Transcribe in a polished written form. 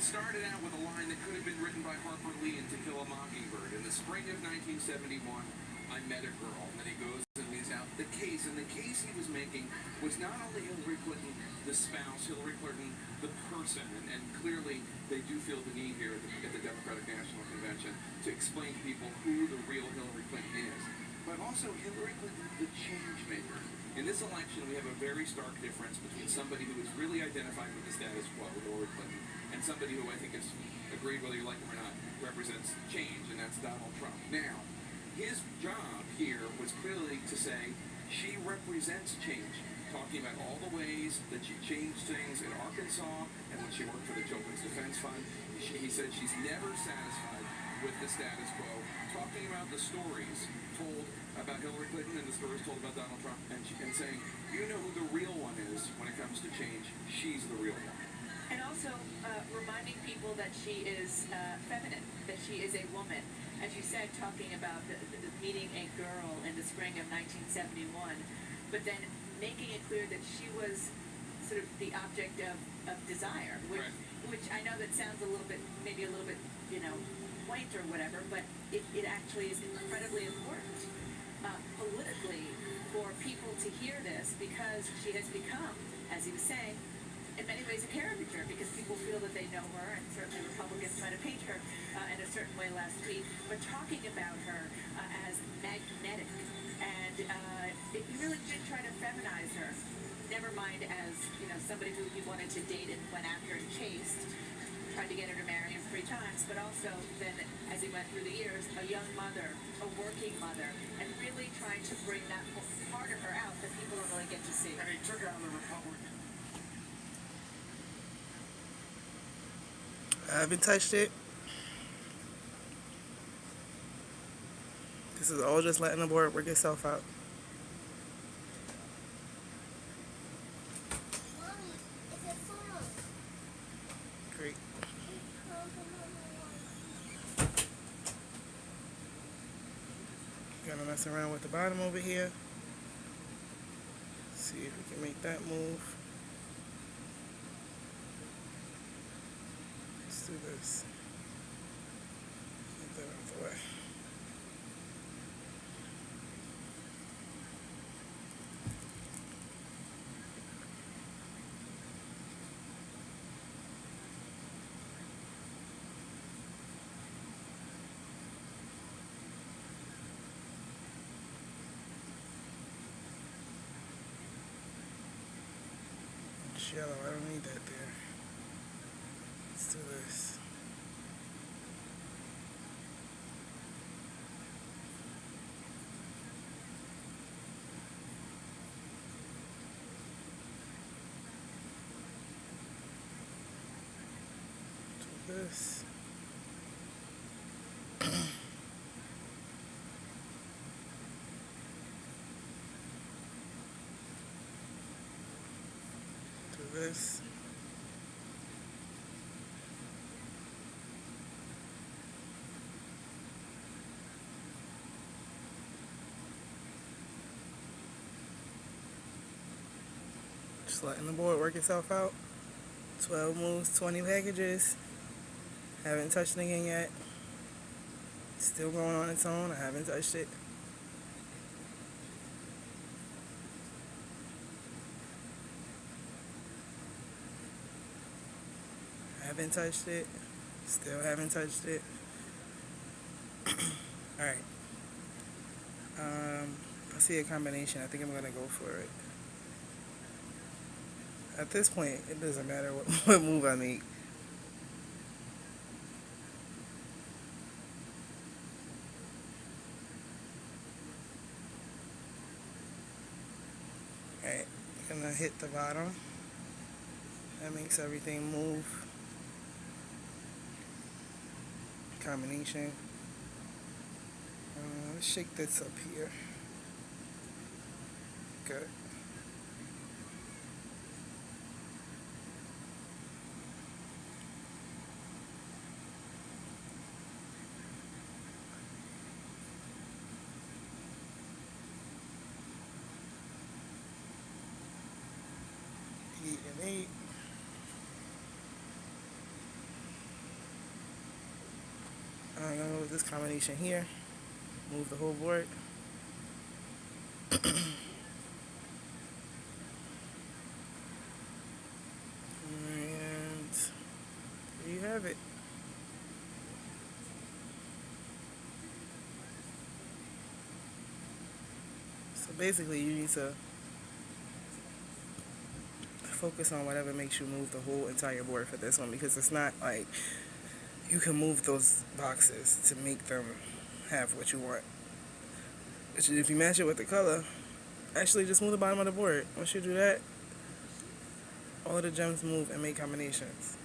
It started out with a line that could have been written by Harper Lee in To Kill a Mockingbird. In the spring of 1971, I met a girl. And then he goes and lays out the case. And the case he was making was not only Hillary Clinton, the spouse, Hillary Clinton, the person. And clearly, they do feel the need here at the Democratic National Convention to explain to people who the real Hillary Clinton is. But also Hillary Clinton, the change maker. In this election, we have a very stark difference between somebody who is really identified with the status quo, with Hillary Clinton, and somebody who I think is agreed, whether you like him or not, represents change, and that's Donald Trump. Now, his job here was clearly to say she represents change, talking about all the ways that she changed things in Arkansas and when she worked for the Children's Defense Fund. He said she's never satisfied with the status quo, talking about the stories told about Hillary Clinton and the stories told about Donald Trump, and saying, you know who the real one is when it comes to change. She's the real one. And also reminding people that she is feminine, that she is a woman. As you said, talking about meeting a girl in the spring of 1971, but then making it clear that she was sort of the object of desire, which I know that sounds maybe a little bit, quaint or whatever, but it actually is incredibly important politically for people to hear this, because she has become, as he was saying, in many ways a caricature, because people feel that they know her, and certainly Republicans try to paint her in a certain way last week, but talking about her as magnetic, and he really did try to feminize her, never mind as somebody who he wanted to date and went after and chased, tried to get her to marry him 3 times, but also then, as he went through the years, a young mother, a working mother, and really trying to bring that part of her out that people don't really get to see. And he took out the Republican. I haven't touched it. This is all just letting the board work itself out. Great. Gonna mess around with the bottom over here. See if we can make that move. Let's do this. Get that out of the way. It's yellow, I don't need that there. Let's do this. Do this. This. Just letting the board work itself out. 12 moves, 20 packages. Haven't touched it again yet. Still going on its own. I haven't touched it. Haven't touched it. Still haven't touched it. Alright. I see a combination. I think I'm gonna go for it. At this point, it doesn't matter what move I make. Alright, gonna hit the bottom. That makes everything move. Combination. Let's shake this up here. Good. Eat and eat. I'm gonna go with this combination here. Move the whole board. And there you have it. So basically you need to focus on whatever makes you move the whole entire board for this one, because it's not like you can move those boxes to make them have what you want. If you match it with the color, actually just move the bottom of the board. Once you do that, all of the gems move and make combinations.